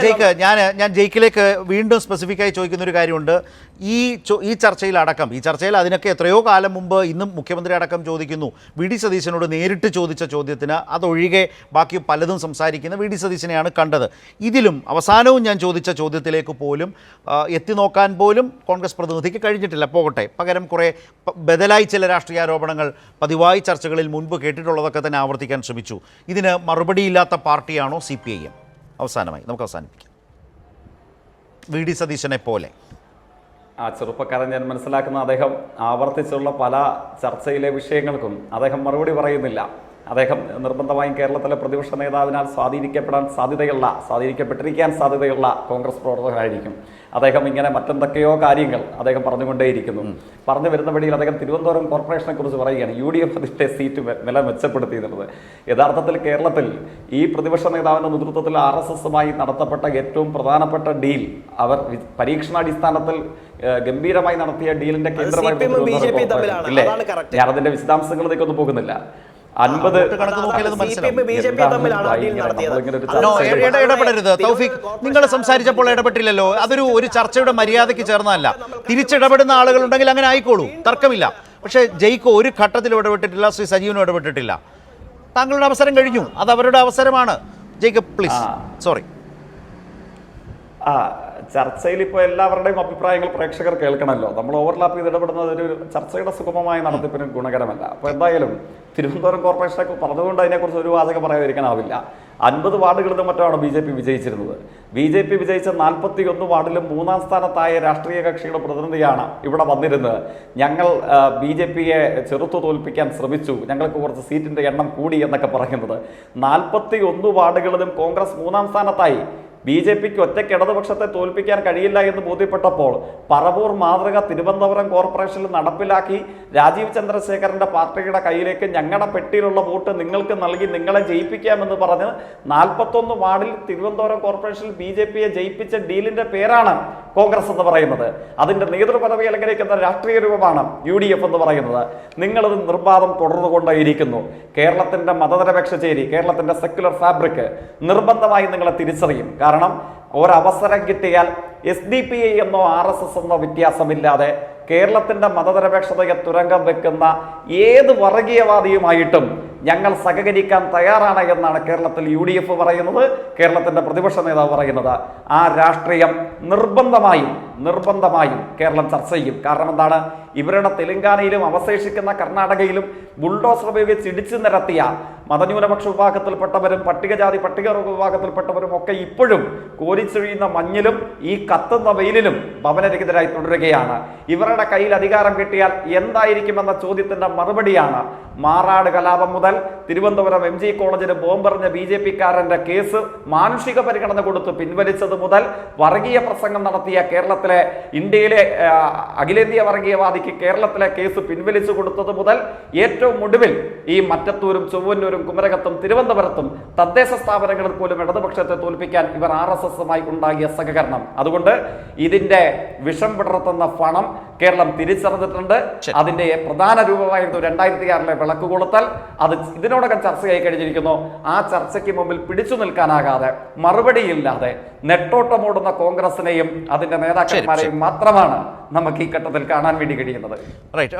ജയ്ക്ക് ഞാൻ ജയ്ക്കിലേക്ക് വീണ്ടും സ്പെസിഫിക്കായി ചോദിക്കുന്ന ഒരു കാര്യമുണ്ട്. ഈ ചർച്ചയിൽ അതിനൊക്കെ എത്രയോ കാലം മുമ്പ് ഇന്നും മുഖ്യമന്ത്രി അടക്കം ചോദിക്കുന്നു. വി ഡി സതീശനോട് നേരിട്ട് ചോദിച്ച ചോദ്യത്തിന് അതൊഴികെ ബാക്കി പലതും സംസാരിക്കുന്ന വി ഡി സതീശനെയാണ് കണ്ടത്. ഇതിലും അവസാനവും ഞാൻ ചോദിച്ച ചോദ്യത്തിലേക്ക് പോലും എത്തി നോക്കാൻ പോലും കോൺഗ്രസ് പ്രതിനിധിക്ക് കഴിഞ്ഞിട്ടില്ല. പോകട്ടെ, പകരം കുറേ ബദലായി ചില രാഷ്ട്രീയാരോപണങ്ങൾ പതിവായി ചർച്ചകളിൽ മുൻപ് കേട്ടിട്ടുള്ളതൊക്കെ തന്നെ ആവർത്തിക്കാൻ ശ്രമിച്ചു. ഇതിന് മറുപടിയില്ലാത്ത പാർട്ടിയാണോ CPIM? അവസാനമായി നമുക്ക് അവസാനിപ്പിക്കാം. വി ഡി സതീശനെ പോലെ ആ ചെറുപ്പക്കാരൻ ഞാൻ മനസ്സിലാക്കുന്ന അദ്ദേഹം ആവർത്തിച്ചുള്ള പല ചർച്ചയിലെ വിഷയങ്ങൾക്കും അദ്ദേഹം മറുപടി പറയുന്നില്ല. അദ്ദേഹം നിർബന്ധമായും കേരളത്തിലെ പ്രതിപക്ഷ നേതാവിനാൽ സ്വാധീനിക്കപ്പെട്ടിരിക്കാൻ സാധ്യതയുള്ള കോൺഗ്രസ് പ്രവർത്തകരായിരിക്കും. അദ്ദേഹം ഇങ്ങനെ മറ്റെന്തൊക്കെയോ കാര്യങ്ങൾ അദ്ദേഹം പറഞ്ഞുകൊണ്ടേയിരിക്കുന്നു. പറഞ്ഞു വരുന്ന വഴിയിൽ അദ്ദേഹം തിരുവനന്തപുരം കോർപ്പറേഷനെ കുറിച്ച് പറയുകയാണ് UDF അതിൻ്റെ സീറ്റ് നില മെച്ചപ്പെടുത്തി എന്നുള്ളത്. യഥാർത്ഥത്തിൽ കേരളത്തിൽ ഈ പ്രതിപക്ഷ നേതാവിൻ്റെ നേതൃത്വത്തിൽ RSSുമായി നടത്തപ്പെട്ട ഏറ്റവും പ്രധാനപ്പെട്ട ഡീൽ, അവർ പരീക്ഷണാടിസ്ഥാനത്തിൽ ഗംഭീരമായി നടത്തിയ ഡീലിന്റെ കേന്ദ്രമായിട്ട് ഞാനതിന്റെ വിശദാംശങ്ങളിലേക്ക് ഒന്നും പോകുന്നില്ല. 50 ഇടപെടരുത് തൗഫീഖ്, നിങ്ങൾ സംസാരിച്ചപ്പോൾ ഇടപെട്ടില്ലല്ലോ. ഒരു ചർച്ചയുടെ മര്യാദയ്ക്ക് ചേർന്നതല്ല. തിരിച്ചിടപെടുന്ന ആളുകളുണ്ടെങ്കിൽ അങ്ങനെ ആയിക്കോളൂ, തർക്കമില്ല. പക്ഷേ ജയ്ക്കോ ഒരു ഘട്ടത്തിലും ഇടപെട്ടിട്ടില്ല, ശ്രീ സജീവനും ഇടപെട്ടിട്ടില്ല. താങ്കളുടെ അവസരം കഴിഞ്ഞു, അത് അവരുടെ അവസരമാണ്. ജയ്ക്കോ പ്ലീസ്. സോറി. ചർച്ചയിൽ ഇപ്പോൾ എല്ലാവരുടെയും അഭിപ്രായങ്ങൾ പ്രേക്ഷകർ കേൾക്കണമല്ലോ. നമ്മൾ ഓവർലാപ്പ് ചെയ്ത് ഇടപെടുന്നത് ഒരു ചർച്ചയുടെ സുഗമമായ നടത്തിപ്പിന് ഗുണകരമല്ല. അപ്പോൾ എന്തായാലും തിരുവനന്തപുരം കോർപ്പറേഷനെ പറഞ്ഞതുകൊണ്ട് അതിനെക്കുറിച്ച് ഒരു വാചകം പറയാതിരിക്കാനാവില്ല. 50 വാർഡുകളിലും മറ്റാണ് BJP വിജയിച്ചിരുന്നത്. BJP വിജയിച്ച 41 വാർഡിലും 3-ാം സ്ഥാനത്തായ രാഷ്ട്രീയ കക്ഷിയുടെ പ്രതിനിധിയാണ് ഇവിടെ വന്നിരുന്നത്. ഞങ്ങൾ BJPയെ ചെറുത്തു തോൽപ്പിക്കാൻ ശ്രമിച്ചു, ഞങ്ങൾക്ക് കുറച്ച് സീറ്റിന്റെ എണ്ണം കൂടി എന്നൊക്കെ പറയുന്നത്. 41 വാർഡുകളിലും കോൺഗ്രസ് 3-ാം സ്ഥാനത്തായി. BJPക്ക് ഒറ്റയ്ക്ക് ഇടതുപക്ഷത്തെ തോൽപ്പിക്കാൻ കഴിയില്ല എന്ന് ബോധ്യപ്പെട്ടപ്പോൾ പറവൂർ മാതൃക തിരുവനന്തപുരം കോർപ്പറേഷനിൽ നടപ്പിലാക്കി രാജീവ് ചന്ദ്രശേഖരന്റെ പാർട്ടിയുടെ കയ്യിലേക്ക് ഞങ്ങളുടെ പെട്ടിയിലുള്ള വോട്ട് നിങ്ങൾക്ക് നൽകി നിങ്ങളെ ജയിപ്പിക്കാമെന്ന് പറഞ്ഞ് 41 വാർഡിൽ തിരുവനന്തപുരം കോർപ്പറേഷനിൽ BJPയെ ജയിപ്പിച്ച ഡീലിന്റെ പേരാണ് കോൺഗ്രസ് എന്ന് പറയുന്നത്. അതിന്റെ നേതൃപദവി അലങ്കരിക്കുന്ന രാഷ്ട്രീയ രൂപമാണ് UDF എന്ന് പറയുന്നത്. നിങ്ങളത് നിർബാധം തുടർന്നുകൊണ്ടേയിരിക്കുന്നു. കേരളത്തിന്റെ മതനിരപേക്ഷ ചേരി, കേരളത്തിന്റെ സെക്യുലർ ഫാബ്രിക് നിർബന്ധമായി നിങ്ങളെ തിരിച്ചറിയും. കാരണം ഒരവസരം കിട്ടിയാൽ SDPI എന്നോ RSS എന്നോ വ്യത്യാസമില്ലാതെ കേരളത്തിന്റെ മതനിരപേക്ഷതയെ തുരങ്കം വെക്കുന്ന ഏത് വർഗീയവാദിയുമായിട്ടും ഞങ്ങൾ സഹകരിക്കാൻ തയ്യാറാണ് എന്നാണ് കേരളത്തിൽ UDF പറയുന്നത്, കേരളത്തിന്റെ പ്രതിപക്ഷ നേതാവ് പറയുന്നത്. ആ രാഷ്ട്രീയം നിർബന്ധമായും കേരളം ചർച്ച ചെയ്യും. കാരണം എന്താണ്? ഇവരുടെ തെലങ്കാനയിലും അവശേഷിക്കുന്ന കർണാടകയിലും ബുൾഡോസർ ഉപയോഗിച്ച് ഇടിച്ചു നിരത്തിയ മതന്യൂനപക്ഷ വിഭാഗത്തിൽപ്പെട്ടവരും പട്ടികജാതി പട്ടികവർഗ വിഭാഗത്തിൽപ്പെട്ടവരും ഒക്കെ ഇപ്പോഴും കോരിച്ചൊഴിയുന്ന മഞ്ഞിലും ഈ കത്തുന്ന വെയിലിലും ഭവനരഹിതരായി തുടരുകയാണ്. ഇവരുടെ കയ്യിൽ അധികാരം കിട്ടിയാൽ എന്തായിരിക്കുമെന്ന ചോദ്യത്തിന്റെ മറുപടിയാണ് മാറാട് കലാപം മുതൽ തിരുവനന്തപുരം MG കോളേജിന് ബോംബെറിഞ്ഞ BJPക്കാരന്റെ കേസ് മാനുഷിക പരിഗണന കൊടുത്ത് പിൻവലിച്ചത് മുതൽ വർഗീയ പ്രസംഗം നടത്തിയ കേരളത്തിലെ ഇന്ത്യയിലെ അഖിലേന്ത്യാ വർഗീയവാദിക്ക് കേരളത്തിലെ കേസ് പിൻവലിച്ചു കൊടുത്തത് മുതൽ ഏറ്റവും ഒടുവിൽ ഈ മറ്റത്തൂരും ചൊവ്വന്നൂരും കുമരകത്തും തിരുവനന്തപുരത്തും തദ്ദേശ സ്ഥാപനങ്ങളിൽ പോലും ഇടതുപക്ഷത്തെ തോൽപ്പിക്കാൻ ഇവർ RSSുമായി ഉണ്ടാകിയ സഹകരണം. അതുകൊണ്ട് ഇതിന്റെ വിഷം വിടർത്തുന്ന പണം കേരളം തിരിച്ചറിഞ്ഞിട്ടുണ്ട്. അതിന്റെ പ്രധാന രൂപമായിരുന്നു 2006 വിളക്ക് കൊളുത്തൽ. അത് ഇതിനോടകം ചർച്ചയായി കഴിഞ്ഞിരിക്കുന്നു. ആ ചർച്ചയ്ക്ക് മുമ്പിൽ പിടിച്ചു നിൽക്കാനാകാതെ മറുപടിയില്ലാതെ നെട്ടോട്ടമോടുന്ന കോൺഗ്രസിനെയും അതിന്റെ നേതാക്കന്മാരെയും മാത്രമാണ് നമുക്ക് ഈ ഘട്ടത്തിൽ കാണാൻ വേണ്ടി കഴിയുന്നത്.